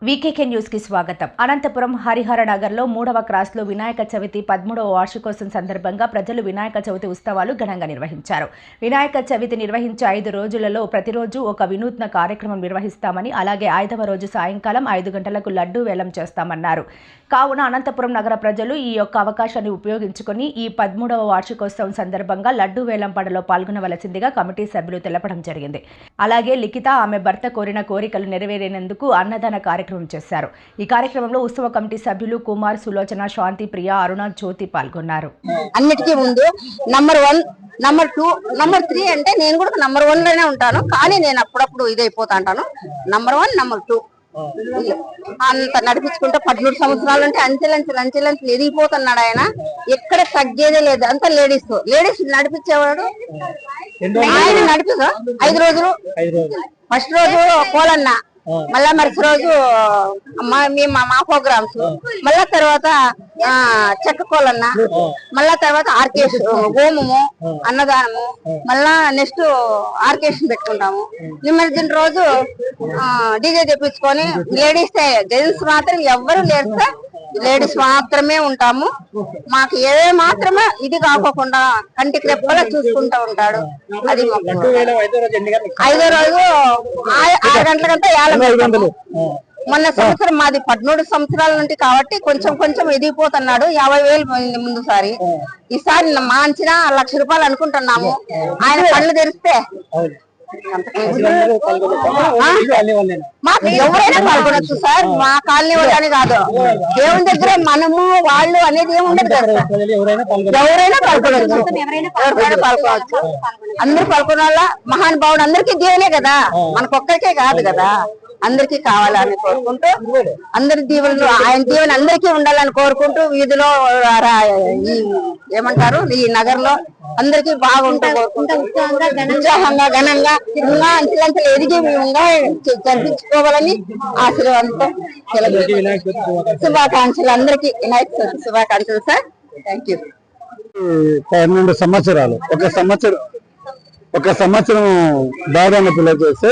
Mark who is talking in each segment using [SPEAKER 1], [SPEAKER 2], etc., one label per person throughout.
[SPEAKER 1] వీకేకే news కి స్వాగతం. అనంతపురం హరిహర నగర్ లో 3వ క్రాస్ లో వినాయక చవితి 13వ వార్షికోత్సవం సందర్భంగా ప్రజలు వినాయక చవితి ఉత్సవాలు ఘనంగా నిర్వహించారు. వినాయక చవితి నిర్వహించే 5 రోజులలో ప్రతిరోజు ఒక వినూత్న కార్యక్రమం నిర్వహిస్తామని, అలాగే 5వ రోజు సాయంకాలం 5 గంటలకు లడ్డూ వేలం చేస్తామన్నారు. కావున అనంతపురం నగర ప్రజలు ఈ యొక్క అవకాశాన్ని ఉపయోగించుకొని ఈ 13వ వార్షికోత్సవం సందర్భంగా లడ్డూ వేలం పాటలో పాల్గొనవలసిందిగా కమిటీ సభ్యులు తెలపడం జరిగింది. అలాగే లిఖిత ఆమె భర్త కోరిన కోరికలు నెరవేరేందుకు అన్నదాన కార్యక్రమం చేశారు. ఈ కార్యక్రమంలో ఉత్సవ కమిటీ సభ్యులు కుమార్, సులోచన, శాంతి, ప్రియ, అరుణ, జ్యోతి పాల్గొన్నారు.
[SPEAKER 2] అన్నిటికీ ముందు నంబర్ 1, నంబర్ 2, నంబర్ 3 అంటే నేను కూడా నంబర్ 1 లోనే ఉంటాను. కానీ నేను అప్పుడప్పుడు ఇదైపోతా అంటాను. నంబర్ 1, నంబర్ 2 అంత నడిపించుకుంటే 13 సంవత్సరాలు అంటే అంచెలంచెలు ఎదిగిపోతున్నాడు ఆయన. ఎక్కడ తగ్గేదే లేదు. అంతా లేడీస్ నడిపించేవాడు. ఆయన నడిపిస్తా 5 రోజులు. ఫస్ట్ రోజు కోలన్న, మళ్ళా మరుస రోజు మా ప్రోగ్రామ్స్, మళ్ళా తర్వాత చెక్క కోలన్న, మళ్ళా తర్వాత ఆర్కేషన్, హోమము, అన్నదానము, మళ్ళా నెక్స్ట్ ఆర్కేషన్ పెట్టుకుంటాము. నిమజ్జన రోజు డీజే తెప్పించుకొని లేడీస్, జెంట్స్ మాత్రం ఎవ్వరు లేరు సార్, లేడీస్ మాత్రమే ఉంటాము. మాకు ఏ మాత్రమే ఇది కాకోకుండా కంటికి రెప్పలా చూసుకుంటా ఉంటాడు. అది 5వ రోజు 6 గంటలకంతా 50 గంటలు. మొన్న సంవత్సరం మాది 13 సంవత్సరాల నుండి కాబట్టి కొంచెం ఎదిగిపోతున్నాడు. 50,000 పోయింది ముందు సారి. ఈసారి మా అంచనా 1,00,000 రూపాయలు అనుకుంటున్నాము. ఆయన కళ్ళు తెరిస్తే మాకు ఎవరైనా పాల్గొనొచ్చు సార్. మా కాలనీ వాళ్ళని కాదు, దేవుని దగ్గర మనము వాళ్ళు అనేది ఏమి ఉండదు కదా. ఎవరైనా పాల్గొనొచ్చు, అందరూ పాల్గొనాల. మహానుభావుడు అందరికీ దేవునే కదా, మనకొక్కరికే కాదు కదా, అందరికీ కావాలని కోరుకుంటూ, అందరి దీవెనలు, ఆయన దీవెన అందరికీ ఉండాలని కోరుకుంటూ, వీధిలో ఏమంటారు ఈ నగర్లో అందరికీ బాగుంటూ ఉత్సాహంగా ఘనంగా ఇంకా అంచెలంచెలు ఎదిగి ఇంకా జరిపించుకోవాలని ఆశీర్వాదంతో శుభాకాంక్షలు. అందరికీ వినాయక చవితి శుభాకాంక్షలు సార్. Thank you.
[SPEAKER 3] 12 సంవత్సరాలు ఒక సంవత్సరం దాదాపు పిల్లలు చేస్తే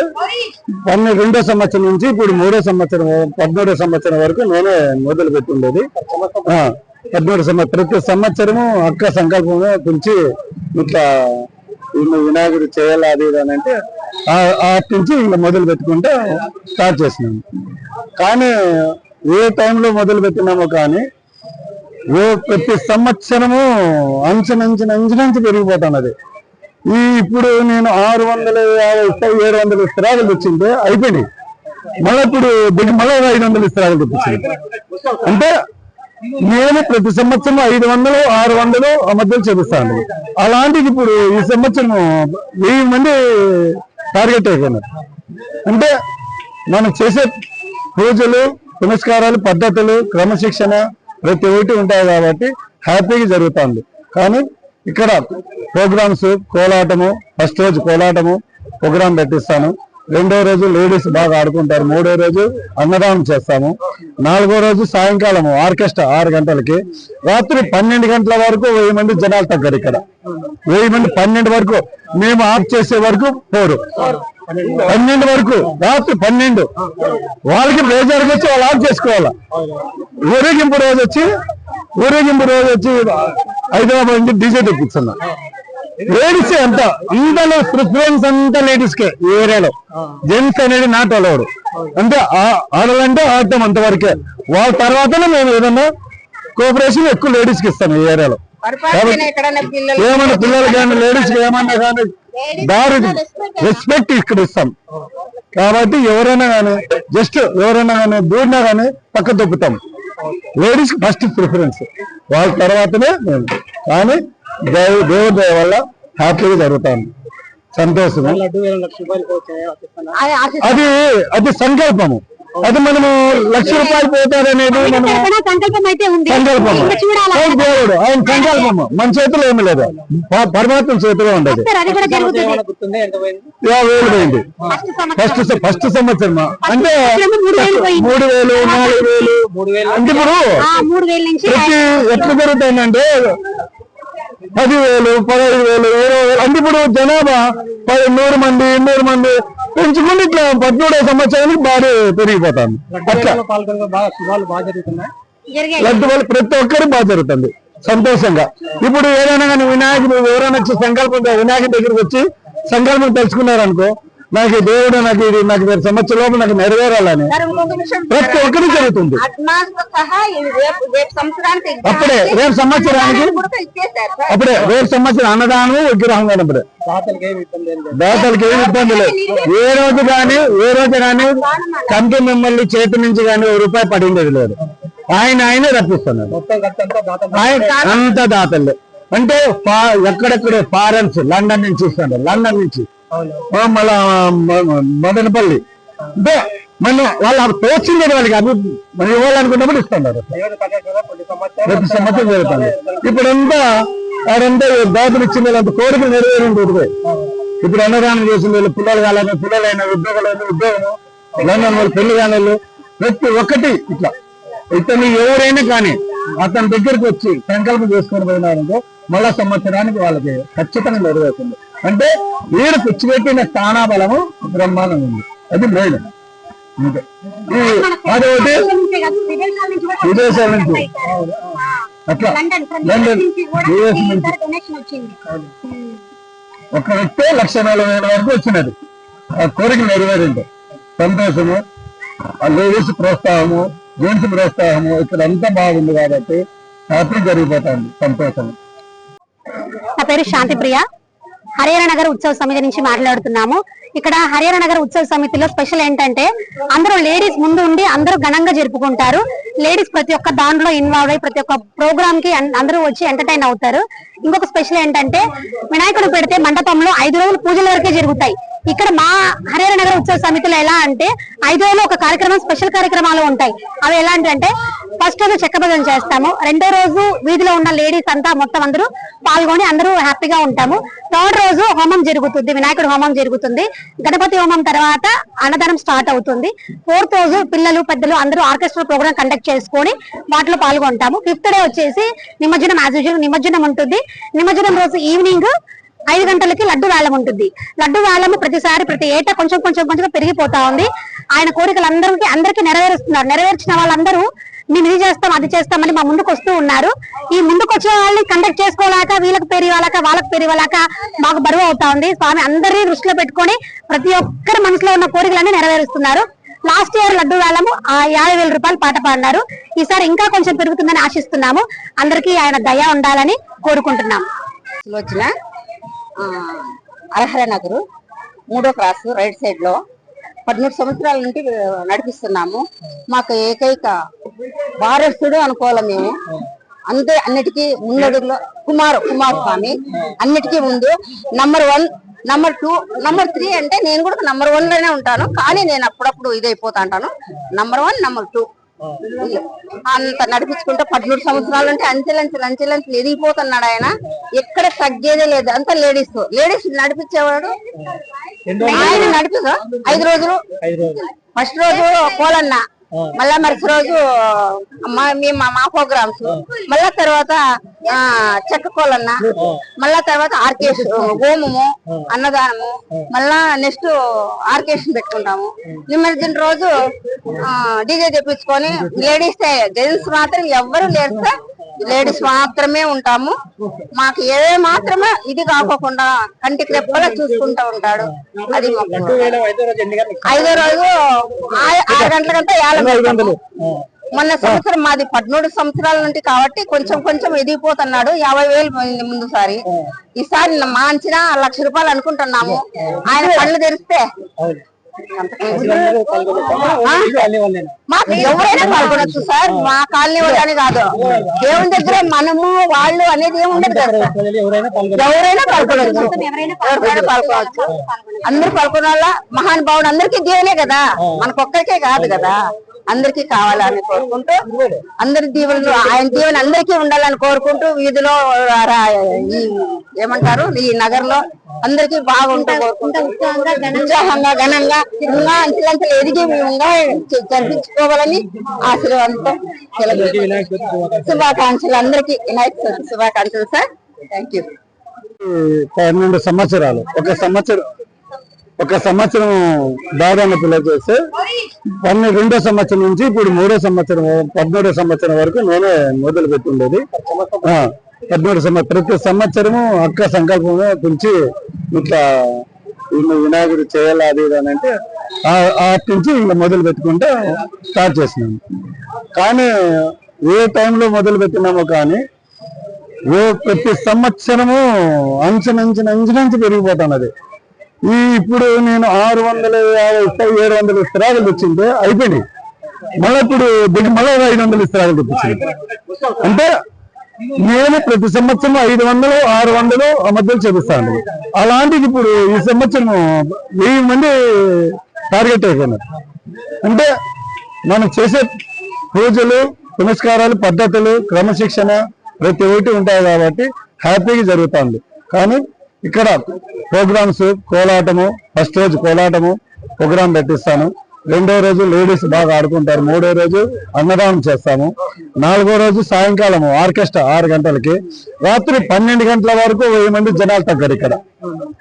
[SPEAKER 3] 12వ సంవత్సరం నుంచి ఇప్పుడు 3వ సంవత్సరం 13వ సంవత్సరం వరకు నేనే మొదలు పెట్టుండేది. 13వ సంవత్సరం ప్రతి సంవత్సరము అక్క సంకల్పం గురించి ఇట్లా వినాయకుడు చేయాలి అది అని అంటే అటు నుంచి ఇంకా మొదలు పెట్టుకుంటే స్టార్ట్ చేసినాము. కానీ ఏ టైంలో మొదలు పెట్టినామో కానీ ప్రతి సంవత్సరము అంచెనంచె పెరిగిపోతున్నది. ఇప్పుడు నేను 650 700 విస్తరాలు తెచ్చింటే అయిపోయింది. మళ్ళీ ఇప్పుడు మళ్ళీ 500 విస్తరాలు తెప్పించింది. అంటే నేను ప్రతి సంవత్సరం 500 600 ఆ మధ్యలో చూపిస్తాను. అలాంటిది ఇప్పుడు ఈ సంవత్సరం 1000 మంది టార్గెట్ అయిపోయినారు. అంటే మనం చేసే పూజలు, పునస్కారాలు, పద్ధతులు, క్రమశిక్షణ ప్రతి ఒక్కటి ఉంటాయి కాబట్టి హ్యాపీగా జరుగుతుంది. కానీ ఇక్కడ ప్రోగ్రామ్స్, కోలాటము, ఫస్ట్ రోజు కోలాటము ప్రోగ్రాం పెట్టిస్తాను. 2వ రోజు లేడీస్ బాగా ఆడుకుంటారు. 3వ రోజు అన్నదానం చేస్తాము. 4వ రోజు సాయంకాలము ఆర్కెస్ట్రా 6 గంటలకి. రాత్రి 12 గంటల వరకు 1000 మంది జనాలు తగ్గరు. ఇక్కడ 1000 మంది 12 వరకు, మేము ఆఫ్ చేసే వరకు 12 వరకు, రాత్రి 12 వాళ్ళకి బేజారుకి వచ్చి వాళ్ళు ఆఫ్ చేసుకోవాలా. ఊరేగింపు రోజు వచ్చి హైదరాబాద్ నుంచి డీజే తెప్పిస్తున్నా. లేడీస్ అంతా, అందరూ ప్రిఫరెన్స్ అంతా లేడీస్ కే ఈ ఏరియాలో. జెంట్స్ అనేది నాట్ అలౌడ్. అంటే ఆడాలంటే ఆడటం అంతవరకే. వాళ్ళ తర్వాతనే మేము ఏదన్నా కోఆపరేషన్ ఎక్కువ లేడీస్ కి ఇస్తాను ఈ ఏరియాలో. ఏమన్నా పిల్లలు కానీ లేడీస్ ఏమన్నా కానీ దారి రెస్పెక్ట్ ఇక్కడ ఇస్తాం. కాబట్టి ఎవరైనా కానీ ఎవరైనా కానీ దూరినా కానీ పక్క దొక్కుతాం. లేడీస్ ఫస్ట్ ప్రిఫరెన్స్, వాళ్ళ తర్వాతనే మేము. కానీ దేవుడి దయ వల్ల హ్యాపీగా జరుగుతాను. సంతోషం. అది సంకల్పము. అది మనము 1,00,000 రూపాయలు పోతారనేది సంకల్పము. దేవుడు ఆయన సంకల్పము మన చేతిలో ఏమి లేదు, పరమాత్మ చేతిలో ఉండదు. 50,000 పోయింది ఫస్ట్ సంవత్సరం. అంటే 3,000 4,000 అంటే ఇప్పుడు ప్రతి ఎట్లా జరుగుతుందంటే 10,000 15,000 20,000 అంటే ఇప్పుడు జనాభా 100 మంది పెంచుకుంటే ఇట్లా 17వ సంవత్సరానికి భారీ పెరిగిపోతాను. అట్లా లడ్డు వాళ్ళు ప్రతి ఒక్కరు బాగా జరుగుతుంది సంతోషంగా. ఇప్పుడు ఏదైనా కానీ వినాయకుడు ఎవరైనా వచ్చి సంకల్పం వినాయకుడి దగ్గరికి వచ్చి సంకల్పం తెలుసుకున్నారనుకో, నాకు దేవుడు నాకు ఇది నాకు సంవత్సరం నాకు నెరవేరాలని ప్రతి ఒక్కరి జరుగుతుంది. అప్పుడే రేపు సంవత్సరానికి అప్పుడే రేపు సంవత్సరం అన్నదానం విగ్రహం కానప్పుడే దాతలకి ఏమి ఇబ్బంది లేదు. ఏ రోజు కానీ కమిటీ మెంబర్లు చేతి నుంచి కానీ ₹1 పడింది లేదు. ఆయనే రప్పిస్తున్నారు. ఆయన అంత దాతలు అంటే ఎక్కడెక్కడే ఫారెన్స్ లండన్ నుంచి ఇస్తాడు, లండన్ నుంచి మళ్ళా మదనపల్లి అంటే మన వాళ్ళు తోచింది వాళ్ళకి మరి ఇవ్వాలనుకున్నప్పుడు ఇస్తున్నారు. ప్రతి సంవత్సరం జరుగుతుంది. ఇప్పుడంతా ఆడంతా దాతలు ఇచ్చిన వాళ్ళంత కోరికలు నెరవేరింది. ఇప్పుడు అన్నదానం చేసిన వాళ్ళు పిల్లలు కాలని పిల్లలైన ఉద్యోగము లండన్ వాళ్ళు పెళ్లి కాని వాళ్ళు ప్రతి ఒక్కటి ఇట్లా ఇతను ఎవరైనా కానీ అతని దగ్గరికి వచ్చి సంకల్పం చేసుకొని పోయినారంటే మళ్ళా సంవత్సరానికి వాళ్ళకి ఖచ్చితంగా నెరవేరుతుంది. అంటే వీడు పిచ్చిపెట్టిన స్థానాబలము బ్రహ్మాండం ఉంది. అది మెయిన్. అదొకటి విదేశాల నుంచి అట్లా లండన్ యుఎస్ నుంచి ఒక వ్యక్తి 1,40,000 వరకు వచ్చినది. ఆ కోరిక నెరవేరింది. సంతోషము, లేడీస్ ప్రోత్సాహము, జెంట్స్ ప్రోత్సాహము ఇక్కడ అంతా బాగుంది కాబట్టి హ్యాపీ జరిగిపోతుంది. సంతోషం.
[SPEAKER 4] నా పేరు శాంతిప్రియ. హరిహర నగర్ ఉత్సవ సమితి నుంచి మాట్లాడుతున్నాము. ఇక్కడ హరిహర నగర్ ఉత్సవ సమితిలో స్పెషల్ ఏంటంటే అందరూ లేడీస్ ముందు ఉండి అందరూ ఘనంగా జరుపుకుంటారు. లేడీస్ ప్రతి ఒక్క దాంట్లో ఇన్వాల్వ్ అయ్యి ప్రతి ఒక్క ప్రోగ్రామ్ కి అందరూ వచ్చి ఎంటర్టైన్ అవుతారు. ఇంకొక స్పెషల్ ఏంటంటే వినాయకుడు పెడితే మండపంలో 5 రోజులు పూజల వరకే జరుగుతాయి. ఇక్కడ మా హరిహర నగర్ ఉత్సవ సమితిలో ఎలా అంటే 5 రోజులు ఒక కార్యక్రమం, స్పెషల్ కార్యక్రమాలు ఉంటాయి. అవి ఎలాంటి ఫస్ట్ రోజు చెక్క భజన చేస్తాము. 2వ రోజు వీధిలో ఉన్న లేడీస్ అంతా మొత్తం అందరూ పాల్గొని అందరూ హ్యాపీగా ఉంటాము. 3rd రోజు హోమం జరుగుతుంది, వినాయకుడు హోమం జరుగుతుంది. గణపతి హోమం తర్వాత అన్నదానం స్టార్ట్ అవుతుంది. 4th రోజు పిల్లలు పెద్దలు అందరూ ఆర్కెస్ట్రా ప్రోగ్రామ్ కండక్ట్ చేసుకొని వాటిలో పాల్గొంటాము. 5th డే వచ్చేసి నిమజ్జనం, యాజ్ యూజువల్ నిమజ్జనం ఉంటుంది. నిమజ్జనం రోజు ఈవినింగ్ 5 గంటలకి లడ్డు వేలం ఉంటుంది. లడ్డు వేలం ప్రతి ఏటా కొంచెం పెరిగిపోతా ఉంది. ఆయన కోరికలు అందరికీ నెరవేరుస్తున్నారు. నెరవేర్చిన వాళ్ళందరూ మేము ఇది చేస్తాం అది చేస్తామని మా ముందుకు వస్తూ ఉన్నారు. ఈ ముందుకు వచ్చిన వాళ్ళని కండక్ట్ చేసుకోలేక వీళ్ళకి పేరు ఇవ్వలేక వాళ్ళకి పేరు ఇవ్వలేక మాకు బరువు అవుతా ఉంది. స్వామి అందరినీ దృష్టిలో పెట్టుకొని ప్రతి ఒక్కరి మనసులో ఉన్న కోరికలన్నీ నెరవేరుస్తున్నారు. లాస్ట్ ఇయర్ లడ్డు వేలము 50,000 రూపాయలు పాట పాడినారు. ఈసారి ఇంకా కొంచెం పెరుగుతుందని ఆశిస్తున్నాము. అందరికీ ఆయన దయ ఉండాలని కోరుకుంటున్నాము.
[SPEAKER 2] వచ్చిన హరిహర నగరు 3వ క్రాస్ రైట్ సైడ్ లో 13 సంవత్సరాల నుండి నడిపిస్తున్నాము. మాకు ఏకైక వారసుడు అనుకోవాలి మేము. అంతే అన్నిటికీ ముందడుగులో కుమారస్వామి అన్నిటికీ ముందు. నంబర్ 1, నంబర్ 2, నంబర్ 3 అంటే నేను కూడా నంబర్ 1 లోనే ఉంటాను. కానీ నేను అప్పుడప్పుడు ఇదైపోతా అంటాను. నంబర్ 1, నంబర్ 2 అంత నడిపించుకుంటే 13 సంవత్సరాల నుండి అంచెలంచెలు ఎదిగిపోతున్నాడు ఆయన. ఎక్కడ తగ్గేదే లేదు. అంత లేడీస్ నడిపించేవాడు. ఆయన నడిపిస్తా 5 రోజులు. ఫస్ట్ రోజు పోలన్న, మళ్ళా మరుసటి రోజు మా ప్రోగ్రామ్స్, మళ్ళా తర్వాత చెక్క కోలన్న, మళ్ళా తర్వాత హోమము, అన్నదానము, మళ్ళా నెక్స్ట్ ఆర్కేషన్ పెట్టుకుంటాము. నిమజ్జన రోజు డీజే తెప్పించుకొని లేడీస్, జెంట్స్ మాత్రం ఎవ్వరు లేరు సార్. లేడీస్ మాత్రమే ఉంటాము. మాకు ఏ మాత్రమే ఇది కాకోకుండా కంటికి రెప్పలా చూసుకుంటూ ఉంటాడు. అది 5వ రోజు 6 గంటలకంతా మొన్న సంవత్సరం మాది 13 సంవత్సరాల నుండి కాబట్టి కొంచెం ఎదిగిపోతున్నాడు. 50,000 పోయింది ముందుసారి. ఈసారి మా అంచనా 1,00,000 రూపాయలు అనుకుంటున్నాము. ఆయన కళ్ళు తెరిస్తే మాకు ఎవరైనా పాల్గొనొచ్చు సార్. మా కాలనీ వాళ్ళని కాదు, దేవుని దగ్గర మనము వాళ్ళు అనేది ఏమి ఉండదు కదా. ఎవరైనా పాల్గొనొచ్చు. అందరూ పాల్గొనాల. మహానుభావుడు అందరికీ దేవునే కదా, మనకొక్కరికే కాదు కదా. అందరికీ కావాలని కోరుకుంటూ, అందరి దీవెనలు ఆయన దీవెన అందరికీ ఉండాలని కోరుకుంటూ వీధిలో ఏమంటారు ఈ నగర్లో అందరికీ బాగుంటూ కోరుకుంటూ ఉత్సాహంగా ఘనంగా ఇంకా అంచెలంచెలు ఎదిగి ఇంకా జరిపించుకోవాలని ఆశీర్వాదంతో శుభాకాంక్షలు. అందరికీ వినాయక చవితి శుభాకాంక్షలు సార్. Thank you.
[SPEAKER 3] 12 సంవత్సరాలు ఒక సంవత్సరం దాదాపు పిల్లలు చేస్తే 12వ సంవత్సరం నుంచి ఇప్పుడు 3వ సంవత్సరం 13వ సంవత్సరం వరకు నేనే మొదలు పెట్టుండేది. 13వ సంవత్సరం ప్రతి సంవత్సరము అక్క సంకల్పంగా పిలిచి ఇట్లా వినాయకుడు చేయాలి అది ఇది అని అంటే అటు నుంచి ఇంకా మొదలు పెట్టుకుంటే స్టార్ట్ చేసినాము. కానీ ఏ టైంలో మొదలు పెట్టినామో కానీ ప్రతి సంవత్సరము అంచనంచి పెరిగిపోతున్నది. ఇప్పుడు నేను 650 700 విస్తరాకులు తెచ్చింటే అయిపోయింది. మళ్ళీ ఇప్పుడు మళ్ళీ 500 విస్తరాకులు తెప్పించింది. అంటే నేను ప్రతి సంవత్సరం 500 600 ఆ మధ్యలో చేపిస్తాను. అలాంటిది ఇప్పుడు ఈ సంవత్సరం 1000 మంది టార్గెట్ అయిపోయినారు. అంటే మనం చేసే పూజలు పునస్కారాలు పద్ధతులు క్రమశిక్షణ ప్రతి ఒక్కటి ఉంటాయి కాబట్టి హ్యాపీగా జరుగుతుంది. కానీ ఇక్కడ ప్రోగ్రామ్స్ కోలాటము, ఫస్ట్ రోజు కోలాటము ప్రోగ్రామ్ పెట్టిస్తాను. 2వ రోజు లేడీస్ బాగా ఆడుకుంటారు. 3వ రోజు అన్నదానం చేస్తాము. 4వ రోజు సాయంకాలము ఆర్కెస్ట్రా 6 గంటలకి. రాత్రి 12 గంటల వరకు 1000 మంది జనాలు తగ్గరు. ఇక్కడ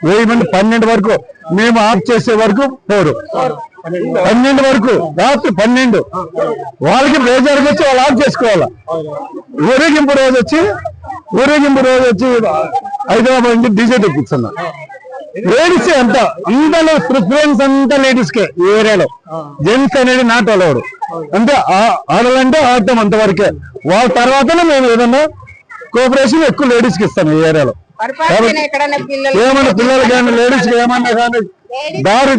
[SPEAKER 3] 1000 మంది 12 వరకు మేము ఆఫ్ చేసే వరకు పోరు. 12 వరకు రాత్రి 12 వాళ్ళకి బేజారుకి వచ్చి వాళ్ళు ఆఫ్ చేసుకోవాలా. ఊరేగింపు రోజు వచ్చి హైదరాబాద్ నుంచి డీజే తెప్పిస్తున్నా. లేడీస్ అంతా అందరూ ప్రిఫరెన్స్ అంతా లేడీస్ కే ఈ ఏరియాలో. జెంట్స్ అనేది నాట్ అలౌడ్. అంటే ఆడాలంటే ఆడటం అంతవరకే. వాళ్ళ తర్వాతనే మేము ఏదన్నా కోఆపరేషన్ ఎక్కువ లేడీస్ కి ఇస్తాను ఈ ఏరియాలో. ఏమన్నా పిల్లలు కానీ లేడీస్ కి ఏమన్నా కానీ దారి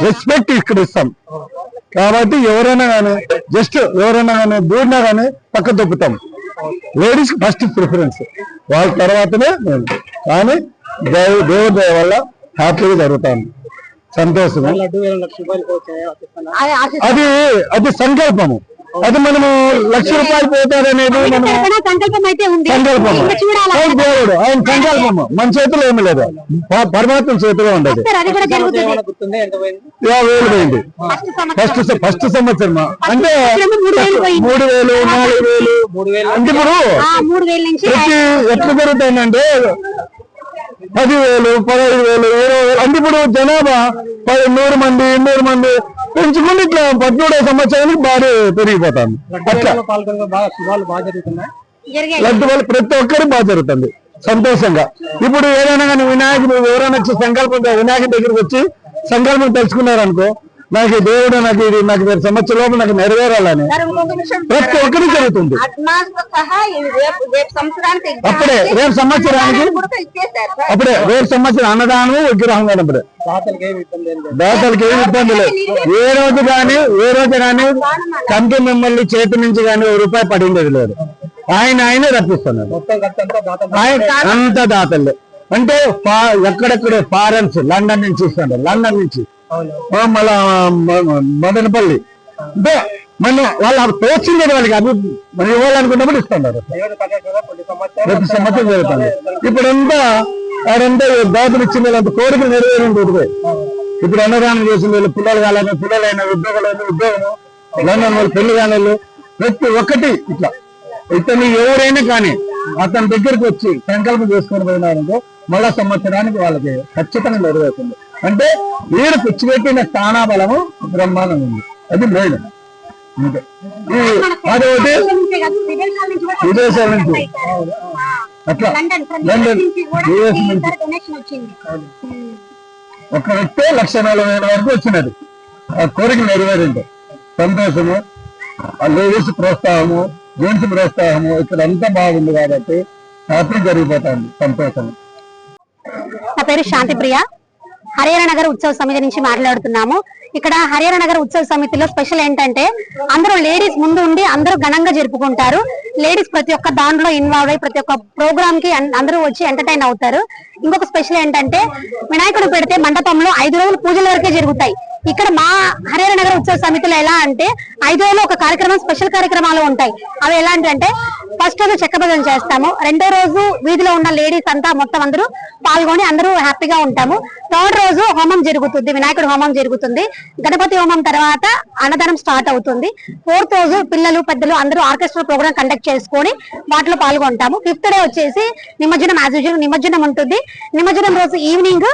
[SPEAKER 3] రెస్పెక్ట్ ఇక్కడ ఇస్తాం. కాబట్టి ఎవరైనా కానీ జస్ట్ ఎవరైనా కానీ దూరినా కానీ పక్క తొప్పుతాం. లేడీస్ ఫస్ట్ ప్రిఫరెన్స్, వాళ్ళ తర్వాతనే మేము. కానీ దేవుడి దయ వల్ల హ్యాపీగా జరుగుతాను. సంతోషం. అది సంకల్పము. అది మనము ₹1,00,000 పోతారనేది సంకల్పము. దేవుడు ఆయన సంకల్పము మన చేతిలో ఏమి లేదు, పరమాత్మ చేతిలో ఉండదు. 50,000 పోయింది ఫస్ట్ సంవత్సరం. అంటే 3,000 4,000 అంటే ఇప్పుడు ప్రతి ఎట్లా జరుగుతుందంటే 10,000 15,000 20,000 అంటే ఇప్పుడు జనాభా 100 మంది 200 మంది పెంచుకుని ఇట్లా 13వ సంవత్సరానికి బాగా పెరిగిపోతాను. అట్లా లడ్డు వాళ్ళు ప్రతి ఒక్కరు బాగా జరుగుతుంది సంతోషంగా. ఇప్పుడు ఏదైనా కానీ వినాయకుడు ఎవరైనా వచ్చి సంకల్పం వినాయకుడి దగ్గరికి వచ్చి సంకల్పం తెలుసుకున్నారనుకో, నాకు దేవుడు నాకు ఇది నాకు సంవత్సరం లోపల నాకు నెరవేరాలని ప్రతి ఒక్కరికి జరుగుతుంది. అప్పుడే రేపు సంవత్సరానికి రేపు సంవత్సరం అన్నదానము విగ్రహం కానప్పుడే దాతలకి ఏమి ఇబ్బంది లేదు. ఏ రోజు కానీ కమిటీ మెంబర్లు చేతి నుంచి కానీ ₹1 పడింది లేదు. ఆయనే రప్పిస్తున్నారు. అంత దాతలే. అంటే ఎక్కడెక్కడ ఫారెన్స్ లండన్ నుంచి ఇస్తున్నారు. లండన్ నుంచి మళ్ళా మదనపల్లి. అంటే మన వాళ్ళు తోచింది వాళ్ళకి మనం ఇవ్వాలనుకున్నప్పుడు ఇస్తున్నారు. ప్రతి సంవత్సరం జరుగుతుంది. ఇప్పుడంతా ఆడంతా దాతలు ఇచ్చిన వాళ్ళంత కోరికలు నెరవేరు. ఇప్పుడు అన్నదానం చేసిన వాళ్ళు పిల్లలు కాలని పిల్లలైన ఉద్యోగము లండన్ వాళ్ళు పెళ్లి కాని వాళ్ళు ప్రతి ఒక్కటి ఇట్లా ఇతను ఎవరైనా కానీ అతని దగ్గరికి వచ్చి సంకల్పం చేసుకొని పోయినారనుకో మళ్ళా సంవత్సరానికి వాళ్ళకి ఖచ్చితంగా నెరవేరుతుంది. అంటే వీడు పిచ్చిపెట్టిన స్థానాబలము బ్రహ్మాండం ఉంది. అది మెయిన్. అదొకటి విదేశాల నుంచి అట్లా లండన్ యుఎస్ నుంచి ఒక వ్యక్తి 1,40,000 వరకు వచ్చినది. ఆ కోరిక నెరవేరింది. సంతోషము. ఆ లేడీస్ ప్రోత్సాహము, జెంట్స్ ప్రోత్సాహము ఇక్కడ అంతా బాగుంది కాబట్టి హ్యాపీ జరిగిపోతుంది. సంతోషం.
[SPEAKER 4] నా పేరు శాంతిప్రియ. హరిహర నగర్ ఉత్సవ సమితి నుంచి మాట్లాడుతున్నాము. ఇక్కడ హరిహర నగర్ ఉత్సవ సమితిలో స్పెషల్ ఏంటంటే అందరూ లేడీస్ ముందు ఉండి అందరూ ఘనంగా జరుపుకుంటారు. లేడీస్ ప్రతి ఒక్క దాంట్లో ఇన్వాల్వ్ అయ్యి ప్రతి ఒక్క ప్రోగ్రామ్ కి అందరూ వచ్చి ఎంటర్టైన్ అవుతారు. ఇంకొక స్పెషల్ ఏంటంటే వినాయకుడు పెడితే మండపంలో 5 రోజులు పూజల వరకే జరుగుతాయి. ఇక్కడ మా హరిహర నగర్ ఉత్సవ సమితిలో ఎలా అంటే 5 రోజులు ఒక కార్యక్రమం స్పెషల్ కార్యక్రమాలు ఉంటాయి. అవి ఎలాంటి ఫస్ట్ రోజు చెక్క భజన చేస్తాము. 2వ రోజు వీధిలో ఉన్న లేడీస్ అంతా మొత్తం అందరూ పాల్గొని అందరూ హ్యాపీగా ఉంటాము. 3rd రోజు హోమం జరుగుతుంది, వినాయకుడు హోమం జరుగుతుంది. గణపతి హోమం తర్వాత అన్నదానం స్టార్ట్ అవుతుంది. 4th రోజు పిల్లలు పెద్దలు అందరూ ఆర్కెస్ట్రా ప్రోగ్రామ్ కండక్ట్ చేసుకొని వాటిలో పాల్గొంటాము. 5th డే వచ్చేసి నిమజ్జనం యాజ్ యూజువల్ నిమజ్జనం ఉంటుంది. నిమజ్జనం రోజు ఈవినింగ్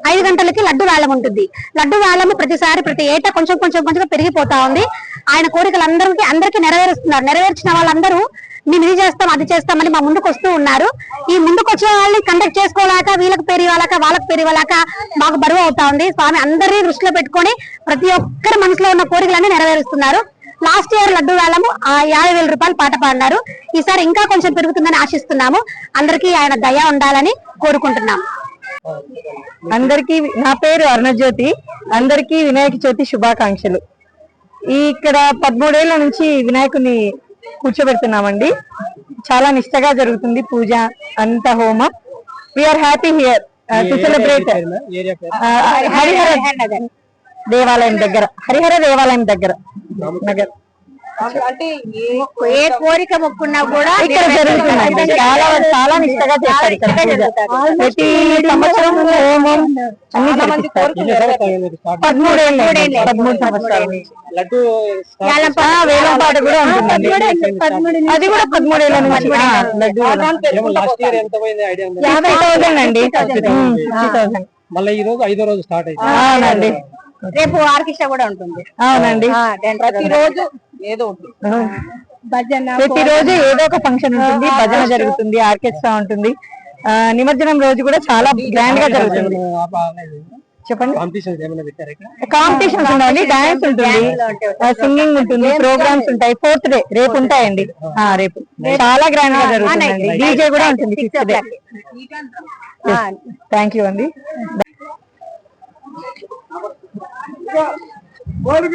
[SPEAKER 4] 5 గంటలకి లడ్డు వేలం ఉంటుంది. లడ్డు వేలము ప్రతి ఏటా కొంచెం కొంచెం పెరిగిపోతా ఉంది. ఆయన కోరికలు అందరికీ నెరవేరుస్తున్నారు. నెరవేర్చిన వాళ్ళందరూ మేము ఇది చేస్తాం అది చేస్తామని మా ముందుకు వస్తూ ఉన్నారు. ఈ ముందుకు వచ్చిన వాళ్ళని కండక్ట్ చేసుకోలేక వీళ్ళకి పేరు వాళ్ళకి పేరు మాకు బరువు అవుతా ఉంది. స్వామి అందరినీ దృష్టిలో పెట్టుకొని ప్రతి ఒక్కరి మనసులో ఉన్న కోరికలన్నీ నెరవేరుస్తున్నారు. లాస్ట్ ఇయర్ లడ్డు వేలము 50,000 రూపాయలు పాట పాడినారు. ఈసారి ఇంకా కొంచెం పెరుగుతుందని ఆశిస్తున్నాము. అందరికీ ఆయన దయ ఉండాలని కోరుకుంటున్నాము.
[SPEAKER 5] అందరికీ నా పేరు అరుణజ్యోతి. అందరికీ వినాయక చవితి శుభాకాంక్షలు. ఇక్కడ 13 ఏళ్ల నుంచి వినాయకుని కూర్చోబెడుతున్నామండి. చాలా నిష్టగా జరుగుతుంది పూజ అంత హోమం. We are happy here to celebrate. Harihara దేవాలయం దగ్గర నగర్
[SPEAKER 2] ఏ కోరిక మొక్కున్నా కూడా
[SPEAKER 5] ఇక్కడ జరుగుతుంది. చాలా నిష్టగా చేస్తారు. ప్రతి సంవత్సరం హోమం అన్ని జరిపిస్తారు. 13 సంవత్సరాలు వేలంపాట కూడా ఉంటుందండి. అది కూడా 13 ఏళ్ల నుంచి. లడ్డు 50,000 అండి. 50,000.
[SPEAKER 6] మళ్ళీ ఈ రోజు 5వ రోజు స్టార్ట్ అయింది.
[SPEAKER 5] అవునండి.
[SPEAKER 2] రేపు ఆర్కెస్ట్రా కూడా ఉంటుంది.
[SPEAKER 5] అవునండి.
[SPEAKER 2] ప్రతిరోజు ఏదో
[SPEAKER 5] ప్రతిరోజు ఏదో ఒక ఫంక్షన్ ఉంటుంది. భజన జరుగుతుంది, ఆర్కెస్ట్రా ఉంటుంది. నిమజ్జనం రోజు కూడా చాలా గ్రాండ్ గా జరుగుతుంది. చెప్పండి. కాంపిటీషన్స్ ఉన్నాయండి, డాన్స్ ఉంటుంది, సింగింగ్ ఉంటుంది, ప్రోగ్రామ్స్ ఉంటాయి. 4th డే రేపు ఉంటాయండి. రేపు చాలా గ్రాండ్ గా జరుగుతుంది. డీజే కూడా ఉంటుంది 5th డే. థ్యాంక్ యూ అండి.
[SPEAKER 2] ఓలిగ